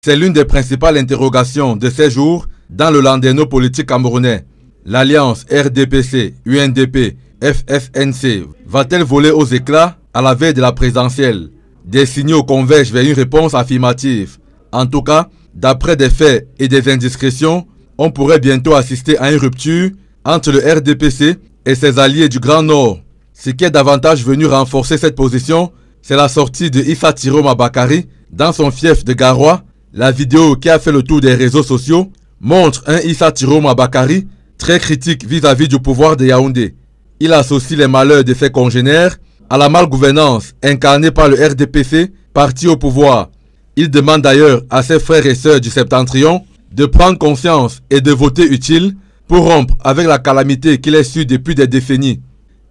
C'est l'une des principales interrogations de ces jours dans le landerneau politique camerounais. L'alliance RDPC-UNDP FFNC va-t-elle voler aux éclats à la veille de la présidentielle? Des signaux convergent vers une réponse affirmative. En tout cas, d'après des faits et des indiscrétions, on pourrait bientôt assister à une rupture entre le RDPC et ses alliés du Grand Nord. Ce qui est davantage venu renforcer cette position, c'est la sortie de Issa Tiroma Bakary dans son fief de Garoua. La vidéo qui a fait le tour des réseaux sociaux montre un Issa Tiroma Bakary très critique vis-à-vis du pouvoir de Yaoundé. Il associe les malheurs de ses congénères à la malgouvernance incarnée par le RDPC, parti au pouvoir. Il demande d'ailleurs à ses frères et sœurs du Septentrion de prendre conscience et de voter utile pour rompre avec la calamité qu'il est su depuis des décennies.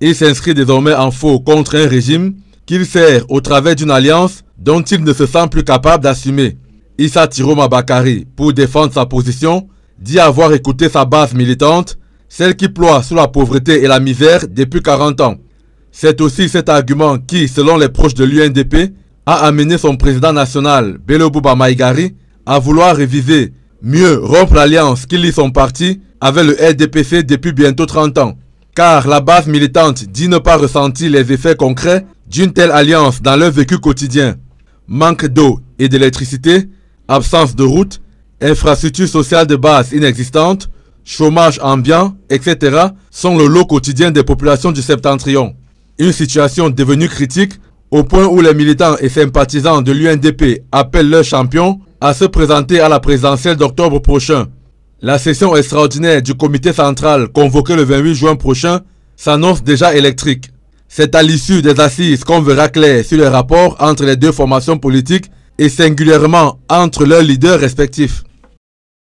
Il s'inscrit désormais en faux contre un régime qu'il sert au travers d'une alliance dont il ne se sent plus capable d'assumer. Issa Tiroma Bakary, pour défendre sa position, dit avoir écouté sa base militante, celle qui ploie sous la pauvreté et la misère depuis 40 ans. C'est aussi cet argument qui, selon les proches de l'UNDP, a amené son président national, Bello Bouba Maïgari, à vouloir réviser, mieux rompre l'alliance qui lie son parti avec le RDPC depuis bientôt 30 ans. Car la base militante dit ne pas ressentir les effets concrets d'une telle alliance dans leur vécu quotidien. Manque d'eau et d'électricité, absence de route, infrastructures sociales de base inexistantes, chômage ambiant, etc. sont le lot quotidien des populations du Septentrion. Une situation devenue critique au point où les militants et sympathisants de l'UNDP appellent leurs champions à se présenter à la présidentielle d'octobre prochain. La session extraordinaire du comité central convoquée le 28 juin prochain s'annonce déjà électrique. C'est à l'issue des assises qu'on verra clair sur les rapports entre les deux formations politiques et singulièrement entre leurs leaders respectifs.